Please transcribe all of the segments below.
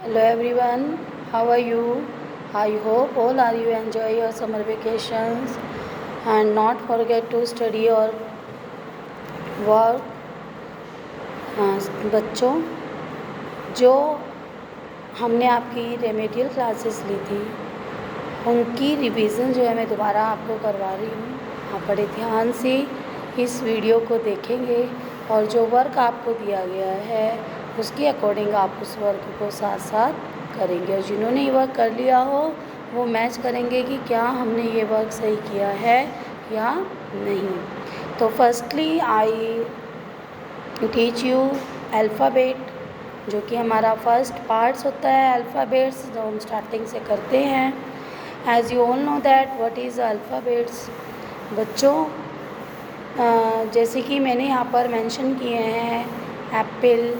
Hello everyone, how are you? I hope all are you enjoy your summer vacations and not forget to study or work. हाँ बच्चों, जो हमने आपकी remedial classes ली थी उनकी revision जो है मैं दोबारा आपको करवा रही हूँ। आप बड़े ध्यान से इस वीडियो को देखेंगे और जो वर्क आपको दिया गया है उसके अकॉर्डिंग आप उस वर्क को साथ साथ करेंगे और जिन्होंने ये वर्क कर लिया हो वो मैच करेंगे कि क्या हमने ये वर्क सही किया है या नहीं। तो firstly I teach you alphabet, जो कि हमारा फर्स्ट पार्ट्स होता है अल्फ़ाबेट्स, जो हम स्टार्टिंग से करते हैं। As you all know that what is alphabets. बच्चों, जैसे कि मैंने यहाँ पर मेंशन किए हैं apple,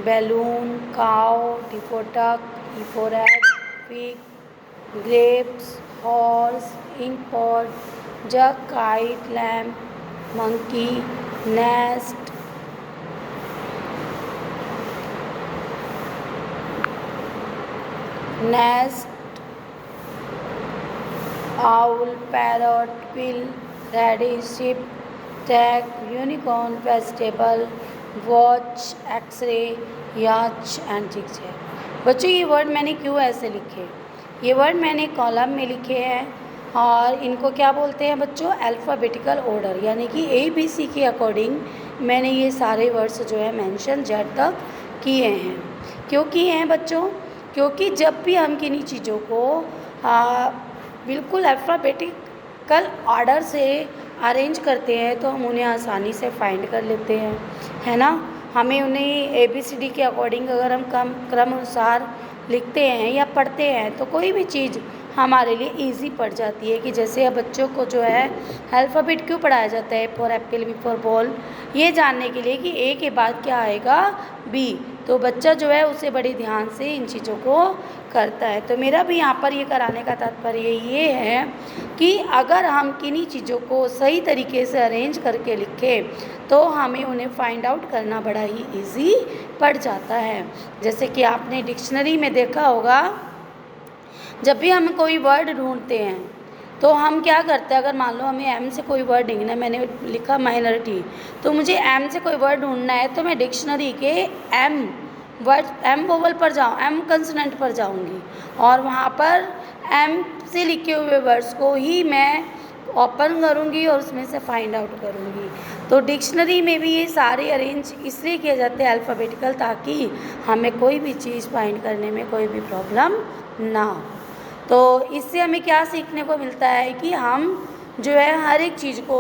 balloon, cow, T for duck, E for egg, pig, grapes, horse, ink pot, jug, kite, lamp, monkey, nest, owl, parrot, quill, radish, sheep, stag, unicorn, vegetable, watch, x-ray, yacht and zigzag। बच्चों, ये word मैंने क्यों ऐसे लिखे? ये word मैंने column में लिखे हैं और इनको क्या बोलते हैं बच्चों? अल्फ़ाबेटिकल ऑर्डर, यानी कि ABC के अकॉर्डिंग मैंने ये सारे वर्ड्स जो है मेंशन जेड तक किए हैं। क्यों किए हैं बच्चों? क्योंकि जब भी हम किन्हीं चीज़ों को बिल्कुल अल्फ़ाबेटिकल ऑर्डर से अरेंज करते हैं तो हम उन्हें आसानी से फाइंड कर लेते हैं, है ना। हमें उन्हें ABCD के अकॉर्डिंग अगर हम क्रम अनुसार लिखते हैं या पढ़ते हैं तो कोई भी चीज़ हमारे लिए इजी पड़ जाती है। कि जैसे अब बच्चों को जो है अल्फ़ाबेट क्यों पढ़ाया जाता है? For apple, B for ball, ये जानने के लिए कि A के बाद क्या आएगा? B। तो बच्चा जो है उसे बड़े ध्यान से इन चीज़ों को करता है। तो मेरा भी यहाँ पर ये कराने का तात्पर्य ये है कि अगर हम किन्हीं चीज़ों को सही तरीके से अरेंज करके लिखें तो हमें उन्हें फाइंड आउट करना बड़ा ही इजी पड़ जाता है। जैसे कि आपने डिक्शनरी में देखा होगा, जब भी हम कोई वर्ड ढूंढते हैं तो हम क्या करते हैं? अगर मान लो हमें M से कोई वर्ड ढूंढना है, मैंने लिखा माइनॉरिटी, तो मुझे M से कोई वर्ड ढूंढना है तो मैं डिक्शनरी के M वोवल पर जाऊँ, M कंसोनेंट पर जाऊँगी और वहाँ पर M से लिखे हुए वर्ड्स को ही मैं ओपन करूँगी और उसमें से फाइंड आउट करूँगी। तो डिक्शनरी में भी ये सारे अरेंज इसलिए किए जाते हैं अल्फ़ाबेटिकल, ताकि हमें कोई भी चीज़ फाइंड करने में कोई भी प्रॉब्लम ना हो। तो इससे हमें क्या सीखने को मिलता है कि हम जो है हर एक चीज़ को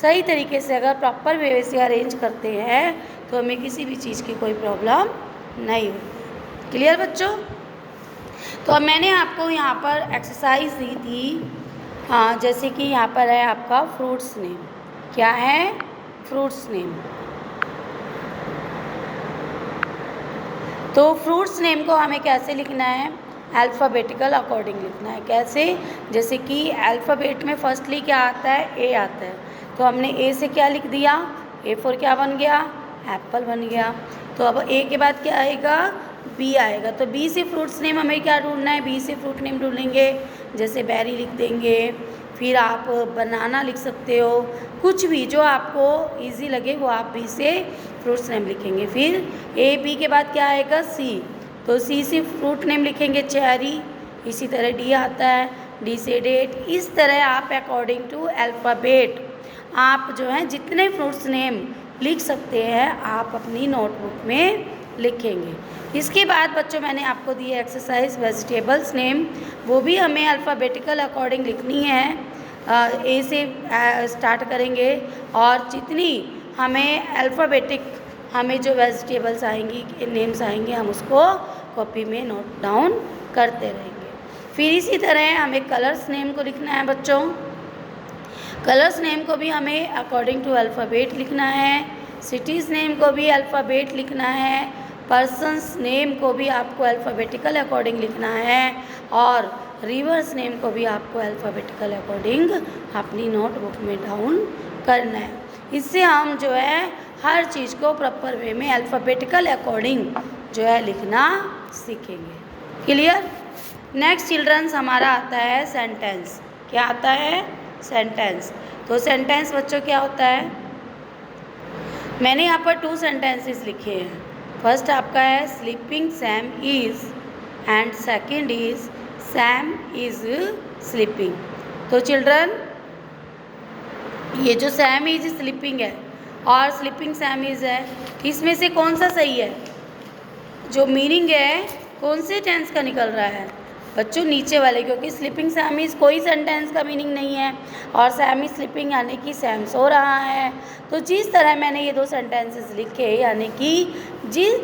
सही तरीके से अगर प्रॉपर वे से अरेंज करते हैं तो हमें किसी भी चीज़ की कोई प्रॉब्लम नहीं होती। क्लियर बच्चों? तो अब मैंने आपको यहाँ पर एक्सरसाइज दी थी, जैसे कि यहाँ पर है आपका फ्रूट्स नेम। क्या है? Fruits name. तो फ्रूट्स नेम को हमें कैसे लिखना है? अल्फ़ाबेटिकल अकॉर्डिंग लिखना है। कैसे? जैसे कि अल्फ़ाबेट में फर्स्टली क्या आता है? A आता है। तो हमने A से क्या लिख दिया? A फॉर क्या बन गया? एप्पल बन गया। तो अब A के बाद क्या आएगा? B आएगा। तो B से फ्रूट्स नेम हमें क्या ढूंढना है? B से फ्रूट नेम ढूंढेंगे, जैसे बेरी लिख देंगे, फिर आप बनाना लिख सकते हो, कुछ भी जो आपको इजी लगे वो आप B से फ्रूट्स नेम लिखेंगे। फिर B के बाद क्या आएगा? C, तो C से फ्रूट नेम लिखेंगे चेरी। इसी तरह D आता है, D से डेट। इस तरह आप अकॉर्डिंग टू अल्फ़ाबेट आप जो है जितने फ्रूट्स नेम लिख सकते हैं आप अपनी नोटबुक में लिखेंगे। इसके बाद बच्चों मैंने आपको दी है एक्सरसाइज वेजिटेबल्स नेम, वो भी हमें अल्फ़ाबेटिकल अकॉर्डिंग लिखनी है। A से स्टार्ट करेंगे और जितनी हमें अल्फ़ाबेटिक हमें जो वेजिटेबल्स आएंगी, नेम्स आएंगे, हम उसको कॉपी में नोट डाउन करते रहेंगे। फिर इसी तरह हमें कलर्स नेम को लिखना है बच्चों। कलर्स नेम को भी हमें अकॉर्डिंग टू अल्फ़ाबेट लिखना है। सिटीज़ नेम को भी अल्फ़ाबेट लिखना है। पर्सन्स नेम को भी आपको अल्फ़ाबेटिकल अकॉर्डिंग लिखना है और रिवर्स नेम को भी आपको अल्फ़ाबेटिकल अकॉर्डिंग अपनी नोटबुक में डाउन करना है। इससे हम जो है हर चीज़ को प्रॉपर वे में अल्फ़ाबेटिकल अकॉर्डिंग जो है लिखना सीखेंगे। क्लियर। नेक्स्ट चिल्ड्रंस हमारा आता है सेंटेंस। क्या आता है? सेंटेंस। तो सेंटेंस बच्चों क्या होता है? मैंने यहाँ पर 2 सेंटेंसेस लिखे हैं। फर्स्ट आपका है sleeping Sam is and second is Sam is sleeping. तो चिल्ड्रन ये जो सैम इज स्लीपिंग है और स्लीपिंग सैम इज है, इसमें से कौन सा सही है? जो मीनिंग है कौन से टेंस का निकल रहा है बच्चों? नीचे वाले, क्योंकि स्लीपिंग सैम इज कोई सेंटेंस का मीनिंग नहीं है और सैम इज स्लीपिंग यानी कि सैम सो रहा है। तो जिस तरह मैंने ये 2 सेंटेंसेस लिखे, यानी कि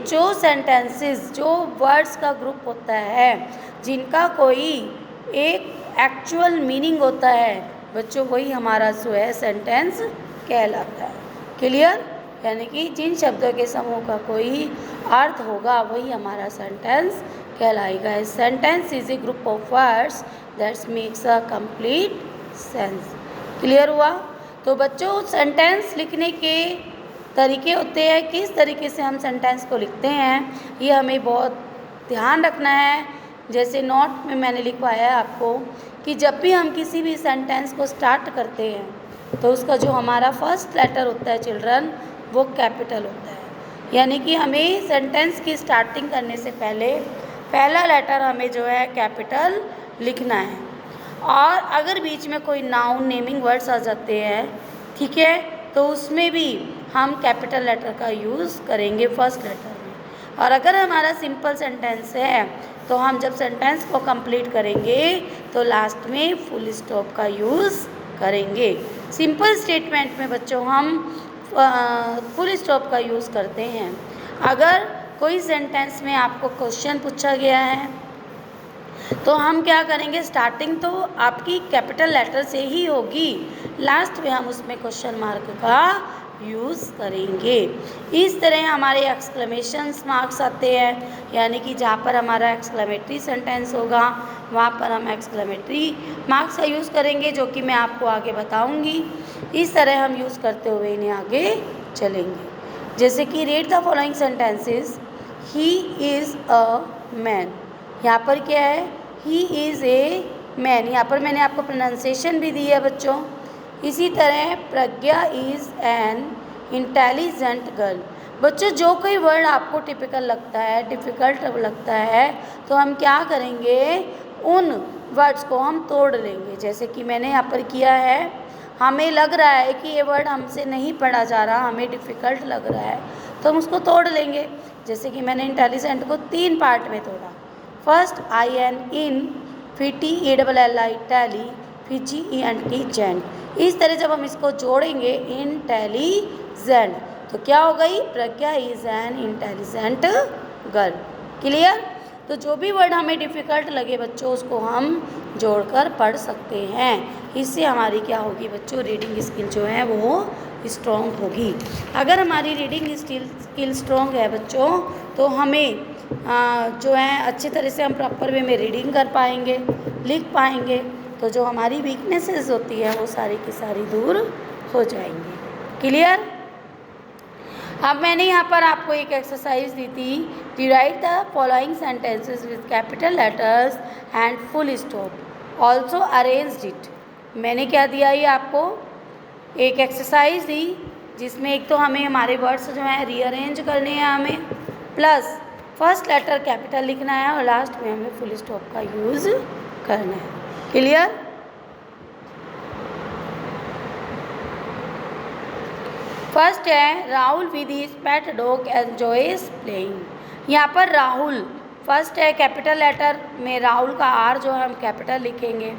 जो सेंटेंसेस, जो वर्ड्स का ग्रुप होता है जिनका कोई एक एक्चुअल मीनिंग होता है बच्चों, वही हमारा जो है सेंटेंस कहलाता है। क्लियर। यानी कि जिन शब्दों के समूह का कोई अर्थ होगा वही हमारा सेंटेंस कहलाएगा। Sentence is a group of words that's makes a complete sense. Clear हुआ। तो बच्चों सेंटेंस लिखने के तरीके होते हैं, किस तरीके से हम सेंटेंस को लिखते हैं ये हमें बहुत ध्यान रखना है। जैसे नोट में मैंने लिखवाया है आपको कि जब भी हम किसी भी सेंटेंस को स्टार्ट करते हैं तो उसका जो हमारा फर्स्ट लेटर होता है चिल्ड्रन, वो कैपिटल होता है। यानी कि हमें सेंटेंस की स्टार्टिंग करने से पहले पहला लेटर हमें जो है कैपिटल लिखना है। और अगर बीच में कोई नाउन नेमिंग वर्ड्स आ जाते हैं, ठीक है, तो उसमें भी हम कैपिटल लेटर का यूज़ करेंगे फर्स्ट लेटर में। और अगर हमारा सिंपल सेंटेंस है तो हम जब सेंटेंस को कंप्लीट करेंगे तो लास्ट में फुल स्टॉप का यूज़ करेंगे। सिंपल स्टेटमेंट में बच्चों हम फुल स्टॉप का यूज़ करते हैं। अगर कोई सेंटेंस में आपको क्वेश्चन पूछा गया है तो हम क्या करेंगे, स्टार्टिंग तो आपकी कैपिटल लेटर से ही होगी, लास्ट में हम उसमें क्वेश्चन मार्क का यूज़ करेंगे। इस तरह हमारे एक्सक्लेमेशन मार्क्स आते हैं, यानी कि जहाँ पर हमारा एक्सक्लेमेटरी सेंटेंस होगा वहाँ पर हम एक्सक्लेमेटरी मार्क्स का यूज़ करेंगे, जो कि मैं आपको आगे बताऊँगी। इस तरह हम यूज़ करते हुए इन्हें आगे चलेंगे। जैसे कि read the following sentences. He is a man. यहाँ पर क्या है? He is a man. यहाँ पर मैंने आपको प्रोनाउंसिएशन भी दी है बच्चों। इसी तरह प्रज्ञा इज़ एन इंटेलिजेंट गर्ल। बच्चों जो कोई वर्ड आपको टिपिकल लगता है, डिफ़िकल्ट लगता है, तो हम क्या करेंगे, उन वर्ड्स को हम तोड़ लेंगे। जैसे कि मैंने यहाँ पर किया है, हमें लग रहा है कि ये वर्ड हमसे नहीं पढ़ा जा रहा, हमें डिफ़िकल्ट लग रहा है, तो हम उसको तोड़ लेंगे। जैसे कि मैंने इंटेलिजेंट को 3 पार्ट में तोड़ा। फर्स्ट आई एन इन, फिर T A double L I tally, फिर जी ई एन टी जेंट। इस तरह जब हम इसको जोड़ेंगे इंटेलिजेंट, तो क्या हो गई? Pragya is an intelligent girl. Clear. तो जो भी वर्ड हमें डिफ़िकल्ट लगे बच्चों, उसको हम जोड़कर पढ़ सकते हैं। इससे हमारी क्या होगी बच्चों, रीडिंग स्किल जो है वो स्ट्रॉन्ग होगी। अगर हमारी रीडिंग स्किल स्ट्रॉन्ग है बच्चों, तो हमें जो है अच्छी तरह से हम प्रॉपर वे में रीडिंग कर पाएंगे, लिख पाएंगे। तो जो हमारी वीकनेसेस होती है वो सारी की सारी दूर हो जाएंगी। क्लियर। अब मैंने यहाँ पर आपको एक एक्सरसाइज दी थी, right the following sentences with capital letters and full stop, also arranged it. मैंने क्या दिया, ये आपको एक एक्सरसाइज दी जिसमें एक तो हमें हमारे वर्ड्स जो हैं रीअरेंज करने हैं हमें, प्लस फर्स्ट लेटर कैपिटल लिखना है और लास्ट में हमें फुल स्टॉप का यूज़ करना है। क्लियर। फर्स्ट है Rahul with his pet dog enjoys playing. यहाँ पर राहुल फर्स्ट है, कैपिटल लेटर में राहुल का आर जो है हम कैपिटल लिखेंगे।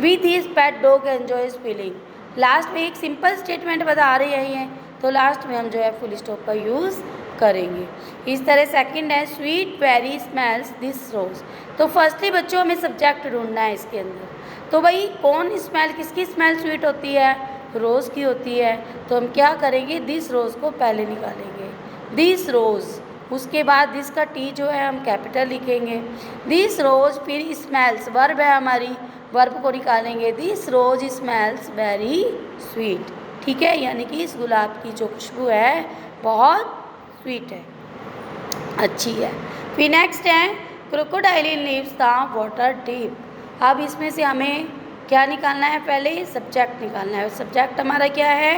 With his pet dog enjoys playing, last में एक सिंपल स्टेटमेंट बता रही है, तो लास्ट में हम जो है फुल स्टॉप का यूज़ करेंगे। इस तरह सेकंड है स्वीट बेरी स्मेल्स दिस रोज। तो फर्स्टली बच्चों हमें सब्जेक्ट ढूंढना है इसके अंदर। तो भाई कौन स्मेल, किसकी स्मेल स्वीट होती है? रोज़ की होती है। तो हम क्या करेंगे, दिस रोज़ को पहले निकालेंगे, दिस रोज़। उसके बाद दिस का टी जो है हम कैपिटल लिखेंगे, दिस रोज़। फिर स्मेल्स वर्ब है हमारी, वर्ब को निकालेंगे, this rose smells very sweet. ठीक है, यानी कि इस गुलाब की जो खुशबू है बहुत स्वीट है, अच्छी है। फिर नेक्स्ट है crocodile leaves the water deep. अब इसमें से हमें क्या निकालना है, पहले सब्जेक्ट निकालना है। सब्जेक्ट हमारा क्या है,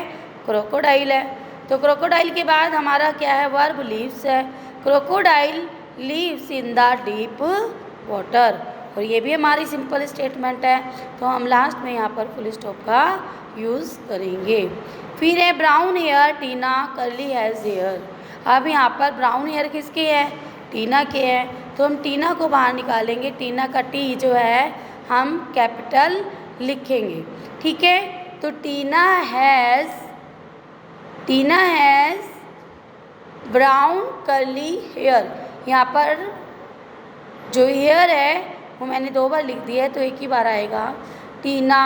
क्रोकोडाइल है। तो क्रोकोडाइल के बाद हमारा क्या है, वर्ब लीव्स है। Crocodile leaves in the deep water, और ये भी हमारी सिंपल स्टेटमेंट है। तो हम लास्ट में यहाँ पर फुल स्टॉप का यूज़ करेंगे। फिर है brown hair Tina curly has hair. अब यहाँ पर ब्राउन हेयर किसके है, टीना के है। तो हम टीना को बाहर निकालेंगे। टीना का टी जो है हम कैपिटल लिखेंगे, ठीक है। तो टीना हैज़ ब्राउन कर्ली हेयर। यहाँ पर जो हेयर है वो मैंने 2 बार लिख दिया है, तो एक ही बार आएगा। Tina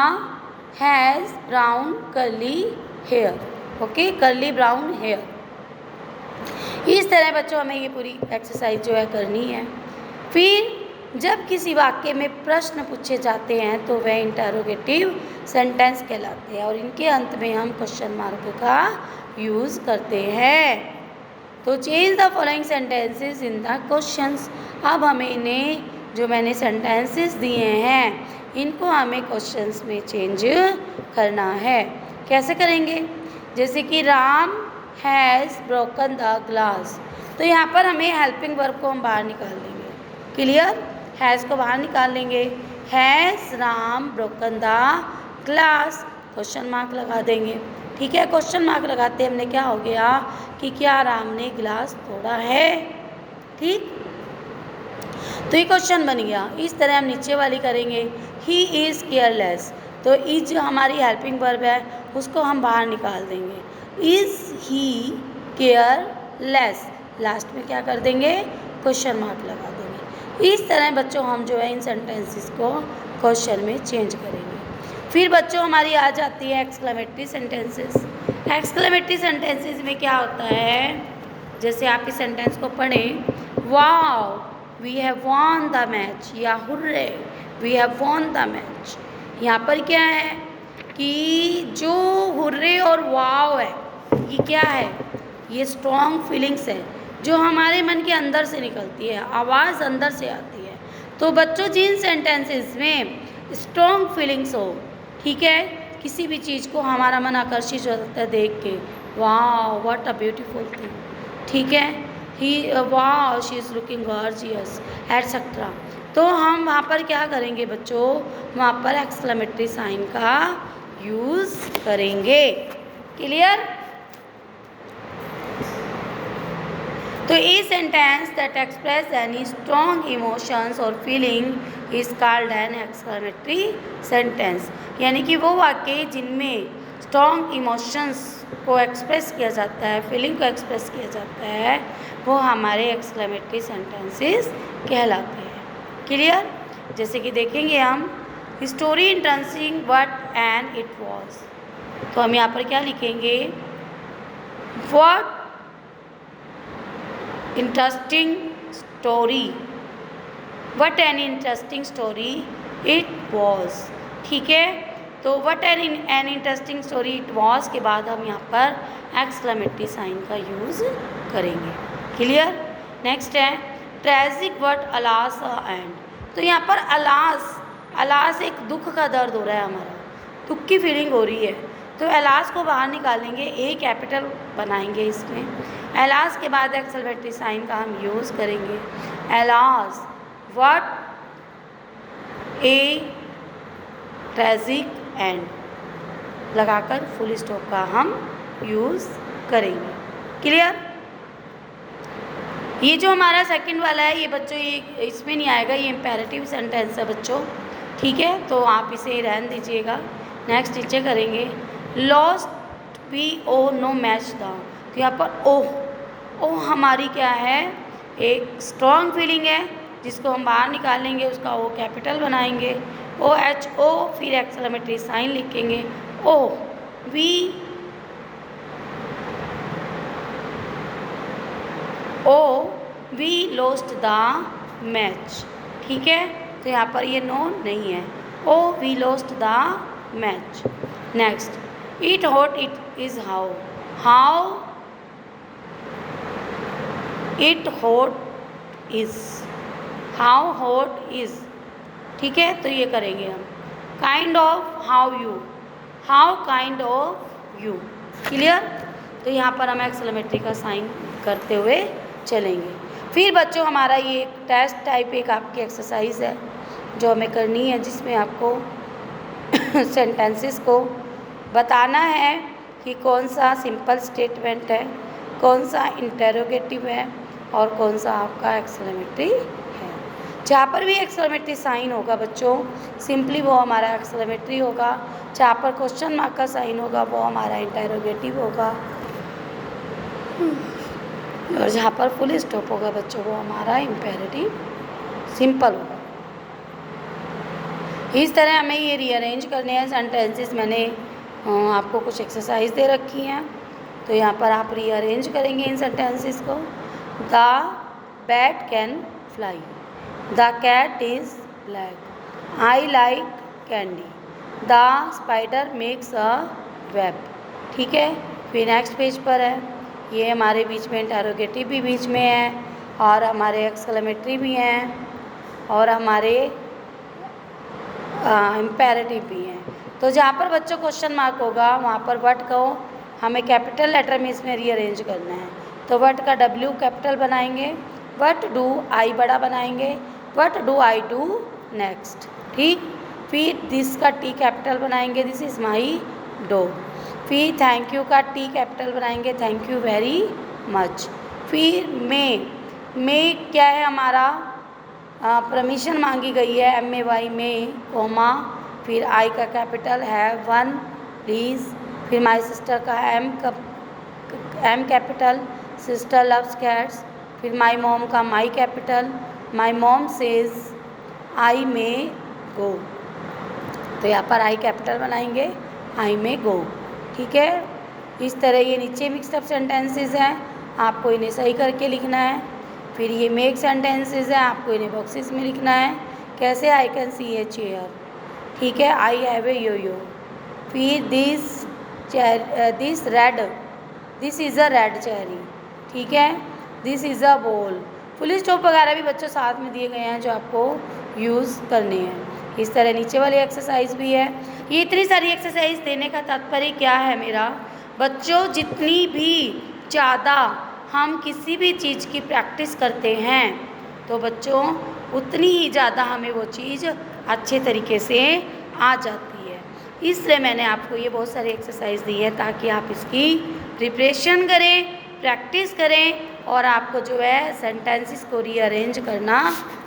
has brown curly hair, okay, curly brown hair. इस तरह बच्चों हमें ये पूरी एक्सरसाइज जो है करनी है। फिर जब किसी वाक्य में प्रश्न पूछे जाते हैं तो वह इंटरोगेटिव सेंटेंस कहलाते हैं, और इनके अंत में हम क्वेश्चन मार्क का यूज़ करते हैं। तो change the following sentences in the questions. अब हमें इन्हें जो मैंने सेंटेंसेस दिए हैं इनको हमें क्वेश्चंस में चेंज करना है। कैसे करेंगे, जैसे कि Ram has broken the glass. तो यहाँ पर हमें हेल्पिंग वर्ब को हम बाहर निकाल लेंगे। क्लियर, हैज़ को बाहर निकाल लेंगे। Has Ram broken the glass, question mark लगा देंगे, ठीक है। क्वेश्चन मार्क लगाते हमने क्या हो गया कि क्या राम ने गिलास तोड़ा है, ठीक। तो ये क्वेश्चन बन गया। इस तरह हम नीचे वाली करेंगे। ही इज़ केयरलेस, तो इज जो हमारी हेल्पिंग वर्ब है उसको हम बाहर निकाल देंगे। इज़ ही केयरलेस, लास्ट में क्या कर देंगे, क्वेश्चन मार्क लगा देंगे। इस तरह बच्चों हम जो है इन सेंटेंसेस को क्वेश्चन में चेंज करेंगे। फिर बच्चों हमारी आ जाती है एक्सक्लेमेटरी सेंटेंसेस। एक्सक्लेमेटरी सेंटेंसेस में क्या होता है, जैसे आप इस सेंटेंस को पढ़ें, wow we have won the match, या hurray we have won the match. यहाँ पर क्या है कि जो हुर्रे और वाओ है ये क्या है, ये स्ट्रॉन्ग फीलिंग्स है जो हमारे मन के अंदर से निकलती है, आवाज़ अंदर से आती है। तो बच्चों जिन सेंटेंसेस में स्ट्रॉन्ग फीलिंग्स हो, ठीक है, किसी भी चीज़ को हमारा मन आकर्षित हो जाता है देख के, wow what a beautiful thing, ठीक है, ही wow she is looking gorgeous etcetera. तो हम वहाँ पर क्या करेंगे बच्चों, वहाँ पर एक्सक्लेमेटरी साइन का यूज़ करेंगे। क्लियर। तो a sentence that express any strong emotions और feeling is called an exclamatory sentence. यानी कि वो वाक्य जिनमें स्ट्रॉन्ग इमोशंस को एक्सप्रेस किया जाता है, फीलिंग को एक्सप्रेस किया जाता है, वो हमारे एक्सक्लेमेटरी सेंटेंसेस कहलाते हैं। क्लियर। जैसे कि देखेंगे हम, story interesting what and it was. तो हम यहाँ पर क्या लिखेंगे, what interesting story, what an interesting story it was, ठीक है। तो what an interesting story it was के बाद हम यहाँ पर एक्सक्लेमेटरी साइन का यूज़ करेंगे। क्लियर। नेक्स्ट है ट्रेजिक व्हाट अलास एंड। तो यहाँ पर अलास एक दुख का दर्द हो रहा है, हमारा दुख की फीलिंग हो रही है, तो एलास को बाहर निकालेंगे, ए कैपिटल बनाएंगे इसमें। एलास के बाद एक्सक्लेमेटरी साइन का हम यूज़ करेंगे। Alas what A tragic and लगाकर फुल स्टॉप का हम यूज़ करेंगे। क्लियर। ये जो हमारा सेकंड वाला है ये बच्चों ये इसमें नहीं आएगा, ये इम्पेरेटिव सेंटेंस है बच्चों, ठीक है, तो आप इसे रहने दीजिएगा। नेक्स्ट नीचे करेंगे, lost we oh no match the. तो यहाँ पर ओह हमारी क्या है, एक स्ट्रॉन्ग फीलिंग है जिसको हम बाहर निकालेंगे, उसका ओ कैपिटल बनाएंगे, OHO, फिर एक्सक्लेमेटरी साइन लिखेंगे, वी लॉस्ट द मैच, ठीक है। तो यहाँ पर ये नो नहीं है, we lost the match. Next it hot it is how it hot is how hot is, ठीक है, तो ये करेंगे हम। Kind of, how you, how kind of you, clear. तो यहाँ पर हम एक्सक्लेमेटरी का साइन करते हुए चलेंगे। फिर बच्चों हमारा ये एक टेस्ट टाइप एक आपकी एक्सरसाइज है जो हमें करनी है, जिसमें आपको सेंटेंसेस को बताना है कि कौन सा सिंपल स्टेटमेंट है, कौन सा इंटेरोगेटिव है और कौन सा आपका एक्सक्लेमेटरी है। जहाँ पर भी एक्सक्लेमेटरी साइन होगा बच्चों, सिंपली वो हमारा एक्सक्लेमेटरी होगा। जहाँ पर क्वेश्चन मार्क का साइन होगा वो हमारा इंटेरोगेटिव होगा, और जहाँ पर फुल स्टॉप होगा बच्चों वो हमारा इम्पेरेटिव सिंपल होगा। इस तरह हमें ये रीअरेंज करने हैं सेंटेंसेस। मैंने आपको कुछ एक्सरसाइज दे रखी हैं, तो यहाँ पर आप रीअरेंज करेंगे इन सेंटेंसेस को। The bat can fly, the cat is black, I like candy, the spider makes a web, ठीक है। फिर नेक्स्ट पेज पर है, ये हमारे बीच में इंटेरोगेटिव भी बीच में है और हमारे एक्सक्लेमेटरी भी हैं और हमारे इम्पेरेटिव भी हैं। तो जहाँ पर बच्चों क्वेश्चन मार्क होगा वहाँ पर व्हाट को हमें कैपिटल लेटर में इसमें रीअरेंज करना है। तो व्हाट का W कैपिटल बनाएंगे, व्हाट डू आई बड़ा बनाएंगे, what do I do next, ठीक। फिर दिस का T कैपिटल बनाएंगे, दिस इज़ माई डॉग। फिर थैंक यू का T कैपिटल बनाएंगे, थैंक यू वेरी मच। फिर मे क्या है हमारा, परमिशन मांगी गई है, MAY में, कोमा, फिर आई का कैपिटल है वन प्लीज़। फिर माई सिस्टर का M capital, sister loves cats. फिर माई मॉम का my capital, my mom says I may go, तो यहाँ पर आई कैपिटल बनाएंगे, आई मे गो, ठीक है। इस तरह ये नीचे मिक्सअप सेंटेंसेस हैं, आपको इन्हें सही करके लिखना है। फिर ये मेक सेंटेंसेस हैं, आपको इन्हें बॉक्सेस में लिखना है। कैसे, I can see a chair, ठीक है, आई हैव ए यो। फिर this is a red cherry, ठीक है, this is a ball. Full stop वगैरह भी बच्चों साथ में दिए गए हैं जो आपको यूज़ करने हैं। इस तरह नीचे वाली एक्सरसाइज भी है। ये इतनी सारी एक्सरसाइज देने का तात्पर्य क्या है मेरा बच्चों, जितनी भी ज़्यादा हम किसी भी चीज़ की प्रैक्टिस करते हैं तो बच्चों उतनी ही ज़्यादा हमें वो चीज़ अच्छे तरीके से आ जाती है। इसलिए मैंने आपको ये बहुत सारी एक्सरसाइज दी है ताकि आप इसकी प्रिपरेशन करें, प्रैक्टिस करें और आपको जो है सेंटेंसेस को रीअरेंज करना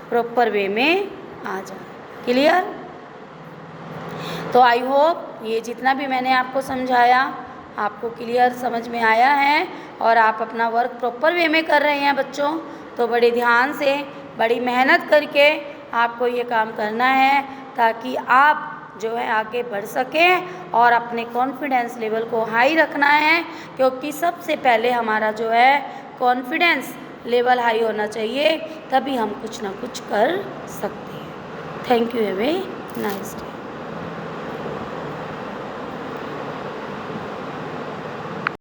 प्रॉपर वे में आ जाए। क्लियर। तो आई होप ये जितना भी मैंने आपको समझाया आपको क्लियर समझ में आया है और आप अपना वर्क प्रॉपर वे में कर रहे हैं बच्चों। तो बड़े ध्यान से बड़ी मेहनत करके आपको ये काम करना है ताकि आप जो है आगे बढ़ सकें और अपने कॉन्फिडेंस लेवल को हाई रखना है, क्योंकि सबसे पहले हमारा जो है कॉन्फिडेंस लेवल हाई होना चाहिए, तभी हम कुछ ना कुछ कर सकते हैं। Thank you, have a nice day.